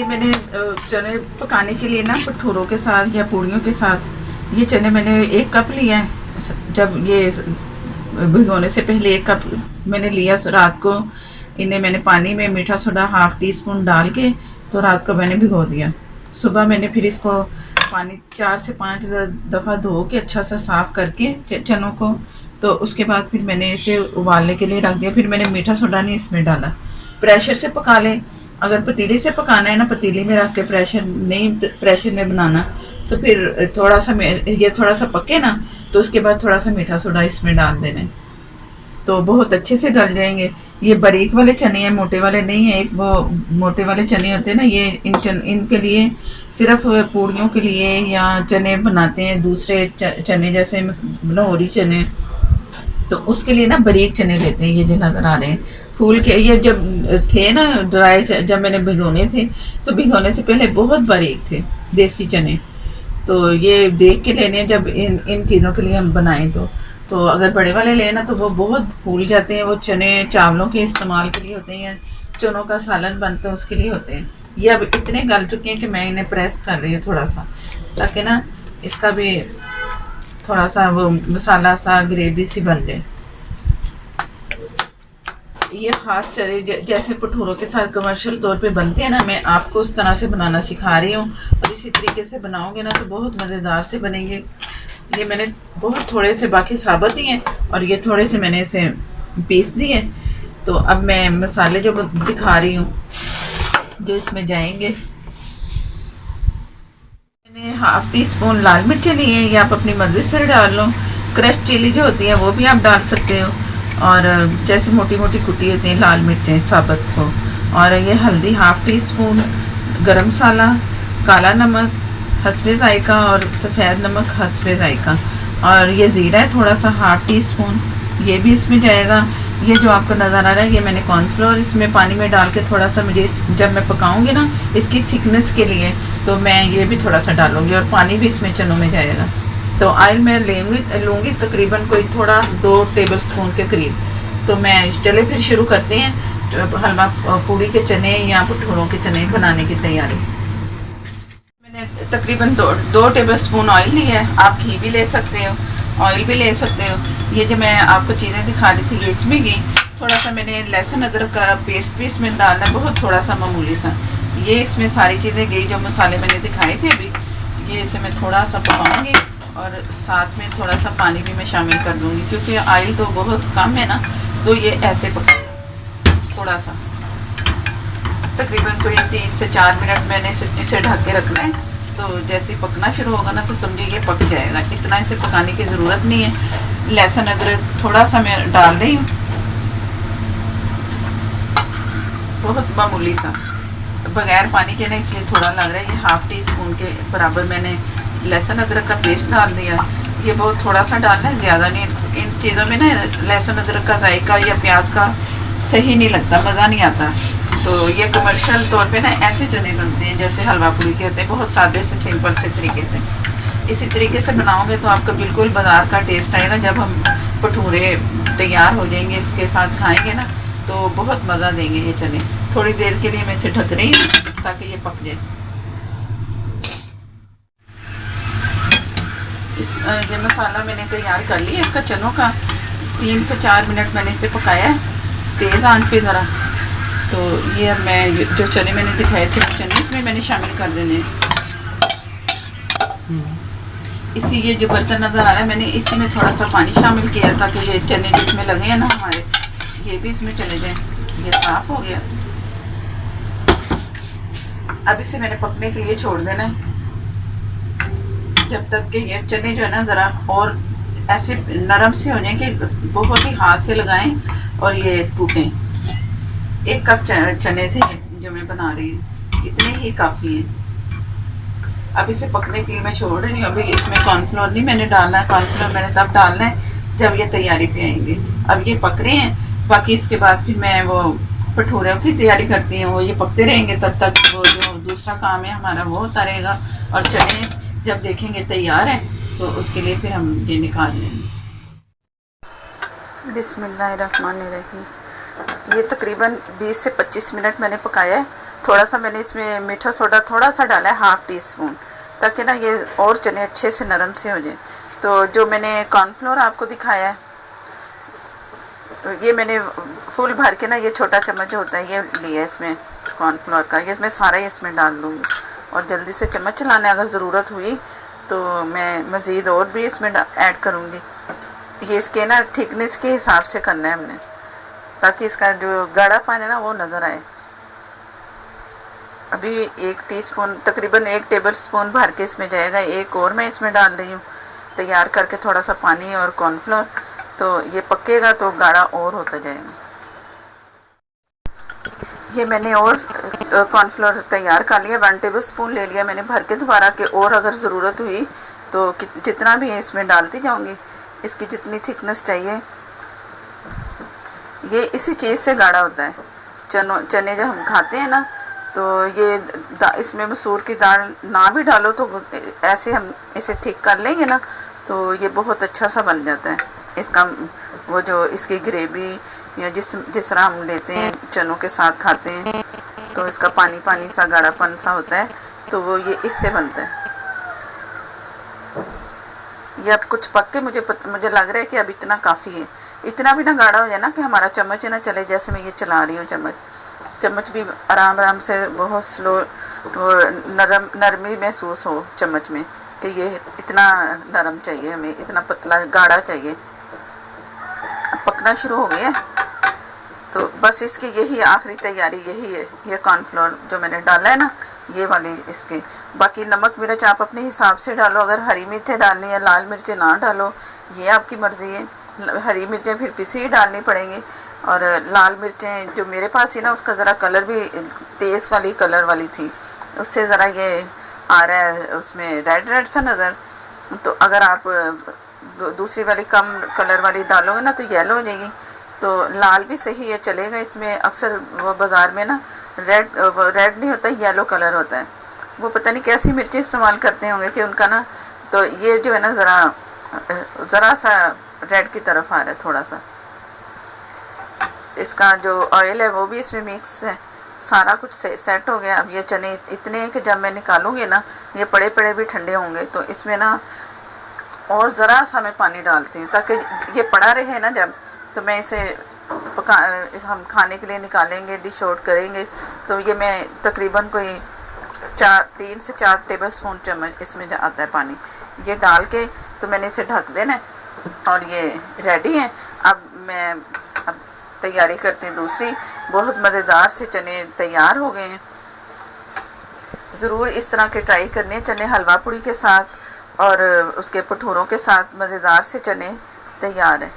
ये मैंने चने पकाने के लिए ना भटूरों के साथ या पूड़ियों के साथ ये चने मैंने 1 कप लिया है। जब ये भिगोने से पहले 1 कप मैंने लिया रात को। इन्हें मैंने पानी में मीठा सोडा ½ टीस्पून डाल के तो रात को मैंने भिगो दिया। सुबह मैंने फिर इसको पानी 4 से 5 दफ़ा धो के अच्छा सा साफ़ करके चनों को, तो उसके बाद फिर मैंने इसे उबालने के लिए रख दिया। फिर मैंने मीठा सोडा नहीं इसमें डाला। प्रेशर से पका लें, अगर पतीली से पकाना है ना, पतीली में रख के प्रेशर में बनाना, तो फिर थोड़ा सा ये थोड़ा सा पके ना, तो उसके बाद थोड़ा सा मीठा सोडा इसमें डाल देना, तो बहुत अच्छे से गल जाएंगे। ये बारीक वाले चने हैं, मोटे वाले नहीं है। एक वो मोटे वाले चने होते हैं ना, ये इनके लिए सिर्फ पूड़ियों के लिए या चने बनाते हैं दूसरे चने जैसे लाहौरी चने, तो उसके लिए ना बारीक चने लेते हैं। ये जो नज़र आ रहे हैं फूल के, ये जब थे ना ड्राई, जब मैंने भिगोने थे तो भिगोने से पहले बहुत बारीक थे देसी चने। तो ये देख के लेने जब इन चीज़ों के लिए हम बनाएं तो अगर बड़े वाले लें ना तो वो बहुत फूल जाते हैं। वो चने चावलों के इस्तेमाल के लिए होते हैं, चनों का सालन बनता है उसके लिए होते हैं। ये अब इतने गल चुके हैं कि मैं इन्हें प्रेस कर रही हूँ थोड़ा सा, ताकि ना इसका भी थोड़ा सा वो मसाला सा ग्रेवी सी बन जाए। ये ख़ास चने जैसे भटूरों के साथ कमर्शियल तौर पे बनते हैं ना, मैं आपको उस तरह से बनाना सिखा रही हूँ, और इसी तरीके से बनाओगे ना तो बहुत मज़ेदार से बनेंगे। ये मैंने बहुत थोड़े से, बाकी साबुत ही हैं, और ये थोड़े से मैंने इसे पीस दिए। तो अब मैं मसाले जो दिखा रही हूँ जो इसमें जाएंगे, मैंने ½ टीस्पून लाल मिर्चें ली हैं, ये आप अपनी मर्ज़ी से डाल लो। क्रश चिली जो होती है वो भी आप डाल सकते हो, और जैसे मोटी मोटी कुटी होती हैं लाल मिर्चें साबुत को। और ये हल्दी ½ टीस्पून, गरम मसाला, काला नमक हस्बे ज़ायका और सफ़ेद नमक हस्बे ज़ायका, और ये ज़ीरा है थोड़ा सा ½ टीस्पून, ये भी इसमें जाएगा। ये जो आपको नज़र आ रहा है ये मैंने कॉर्नफ्लोर इसमें पानी में डाल के थोड़ा सा, मुझे जब मैं पकाऊंगी ना इसकी थिकनेस के लिए, तो मैं ये भी थोड़ा सा डालूंगी, और पानी भी इसमें चनों में जाएगा। तो ऑयल मैं लूँगी तकरीबन कोई थोड़ा 2 टेबल स्पून के करीब। तो मैं चले फिर शुरू करते हैं हलवा पूड़ी के चने या भटूरों के चने बनाने की तैयारी। मैंने तकरीबन 2 टेबल स्पून ऑयल लिया है, आप घी भी ले सकते हो, ऑयल भी ले सकते हो। ये जो मैं आपको चीज़ें दिखा रही थी ये इसमें गई। थोड़ा सा मैंने लहसुन अदरक का पेस्ट भी इसमें डालना है, बहुत थोड़ा सा मामूली सा। ये इसमें सारी चीज़ें गई जो मसाले मैंने दिखाए थे अभी, ये इसे मैं थोड़ा सा पकाऊंगी, और साथ में थोड़ा सा पानी भी मैं शामिल कर दूँगी, क्योंकि ऑयल तो बहुत कम है ना, तो ये ऐसे पका थोड़ा सा तकरीबन कोई 3 से 4 मिनट मैंने इसे ढक के रखना है। तो जैसे ही पकना शुरू होगा ना तो समझिए ये पक जाएगा। इतना इसे पकाने की ज़रूरत नहीं है। लहसुन अदरक थोड़ा सा मैं डाल रही हूँ, बहुत मामूली सा, बगैर पानी के ना, इसलिए थोड़ा लग रहा है। ये ½ टीस्पून के बराबर मैंने लहसुन अदरक का पेस्ट डाल दिया। ये बहुत थोड़ा सा डालना है, ज़्यादा नहीं। इन चीज़ों में ना लहसुन अदरक का जायका या प्याज का सही नहीं लगता, मज़ा नहीं आता। तो ये कमर्शियल तौर पे ना ऐसे चने बनते हैं जैसे हलवा पूरी के होते हैं, बहुत सादे से सिंपल से तरीके से। इसी तरीके से बनाओगे तो आपका बिल्कुल बाज़ार का टेस्ट आएगा। जब हम भटूरे तैयार हो जाएंगे इसके साथ खाएंगे ना तो बहुत मज़ा देंगे ये चने। थोड़ी देर के लिए मैं इसे ढक रही हूँ ताकि ये पक जाए। ये मसाला मैंने तैयार कर लिया इसका चनों का। 3 से 4 मिनट मैंने इसे पकाया है तेज़ आंच पे ज़रा। तो ये अब मैं जो चने मैंने दिखाए थे चने इसमें मैंने शामिल कर देने। इसी ये जो बर्तन नज़र आ रहा है मैंने इसी में थोड़ा सा पानी शामिल किया ताकि ये चने जिसमें लगे हैं ना हमारे, ये भी इसमें चले जाएं। ये साफ़ हो गया। अब इसे मैंने पकने के लिए छोड़ देना है जब तक कि ये चने जो है ना ज़रा और ऐसे नरम से हो जाएं कि बहुत ही हाथ से लगाएं और ये टूटें। 1 कप चने थे जो मैं बना रही हूँ, इतने ही काफ़ी हैं। अब इसे पकने के लिए मैं छोड़ रही हूँ। अभी इसमें कॉर्नफ्लोर नहीं मैंने डालना है, कॉर्नफ्लोर मैंने तब डालना है जब ये तैयारी पे आएंगे। अब ये पक रहे हैं, बाकी इसके बाद फिर मैं वो भटूरे की तैयारी करती हूँ। वो ये पकते रहेंगे तब तक वो जो दूसरा काम है हमारा वो होता रहेगा। और चने जब देखेंगे तैयार है तो उसके लिए फिर हम ये निकाल लेंगे। बिस्मिल्लाहिर्रहमानिर्रहीम। ये तकरीबन 20 से 25 मिनट मैंने पकाया है। थोड़ा सा मैंने इसमें मीठा सोडा थोड़ा सा डाला है, हाफ़ टी स्पून, ताकि ना ये और चने अच्छे से नरम से हो जाए। तो जो मैंने कॉर्नफ्लोर आपको दिखाया है, तो ये मैंने फुल भर के ना, ये छोटा चम्मच जो होता है ये लिया है इसमें कॉर्नफ्लोर का। ये इसमें सारा ही इसमें डाल दूँगी और जल्दी से चम्मच चलाना है। अगर ज़रूरत हुई तो मैं मज़ीद और भी इसमें ऐड करूँगी। ये इसके ना थिकनेस के हिसाब से करना है हमने, ताकि इसका जो गाढ़ापन है ना वो नज़र आए। अभी 1 टीस्पून तकरीबन 1 टेबल स्पून भर के इसमें जाएगा। एक और मैं इसमें डाल रही हूँ तैयार करके, थोड़ा सा पानी और कॉर्नफ्लोर। तो ये पकेगा तो गाढ़ा और होता जाएगा। ये मैंने और कॉर्नफ्लोर तैयार कर लिया, 1 टेबल स्पून ले लिया मैंने भर के दोबारा के। और अगर ज़रूरत हुई तो जितना भी है इसमें डालती जाऊँगी, इसकी जितनी थिकनेस चाहिए। ये इसी चीज़ से गाढ़ा होता है। चने जब हम खाते हैं ना, तो ये इसमें मसूर की दाल ना भी डालो तो ऐसे हम इसे थिक कर लेंगे ना, तो ये बहुत अच्छा सा बन जाता है। इसका वो जो इसकी ग्रेवी या जिस तरह हम लेते हैं चनों के साथ खाते हैं, तो इसका पानी पानी सा गाढ़ापन सा होता है, तो वो ये इससे बनता है। ये अब कुछ पक के मुझे लग रहा है कि अब इतना काफ़ी है। इतना भी ना गाढ़ा हो जाए ना कि हमारा चम्मच ना चले, जैसे मैं ये चला रही हूँ चम्मच भी आराम से बहुत स्लो नरमी महसूस हो चम्मच में, कि ये इतना नरम चाहिए हमें, इतना पतला गाढ़ा चाहिए। अब पकना शुरू हो गया, तो बस इसकी यही आखिरी तैयारी यही है। ये कॉर्नफ्लोर जो मैंने डाला है ना, ये वाली इसके। बाकी नमक मिर्च आप अपने हिसाब से डालो। अगर हरी मिर्चें डालनी है, लाल मिर्चें ना डालो, ये आपकी मर्ज़ी है। हरी मिर्चें फिर पिसी ही डालनी पड़ेंगी, और लाल मिर्चें जो मेरे पास थी ना, उसका ज़रा कलर भी तेज़ वाली कलर वाली थी, उससे ज़रा ये आ रहा है उसमें रेड सा नज़र। तो अगर आप दूसरी वाली कम कलर वाली डालोगे ना तो येलो हो जाएगी। तो लाल भी सही है, चलेगा। इसमें अक्सर वो बाज़ार में ना रेड नहीं होता, येलो कलर होता है। वो पता नहीं कैसी मिर्ची इस्तेमाल करते होंगे कि उनका ना, तो ये जो है ना ज़रा सा रेड की तरफ आ रहा है थोड़ा सा। इसका जो ऑयल है वो भी इसमें मिक्स है, सारा कुछ सेट हो गया। अब ये चने इतने हैं कि जब मैं निकालूंगी ना, ये पड़े पड़े भी ठंडे होंगे, तो इसमें ना और ज़रा सा मैं पानी डालती हूँ, ताकि ये पड़ा रहे ना जब, तो मैं इसे हम खाने के लिए निकालेंगे, डिश आउट करेंगे, तो ये मैं तकरीबन कोई 3 से 4 टेबल स्पून चम्मच इसमें आता है पानी। ये डाल के तो मैंने इसे ढक देना है, और ये रेडी है। अब मैं तैयारी करते हैं दूसरी। बहुत मज़ेदार से चने तैयार हो गए हैं। ज़रूर इस तरह के ट्राई करने हैं चने हलवा पूड़ी के साथ, और उसके भटूरों के साथ मज़ेदार से चने तैयार हैं।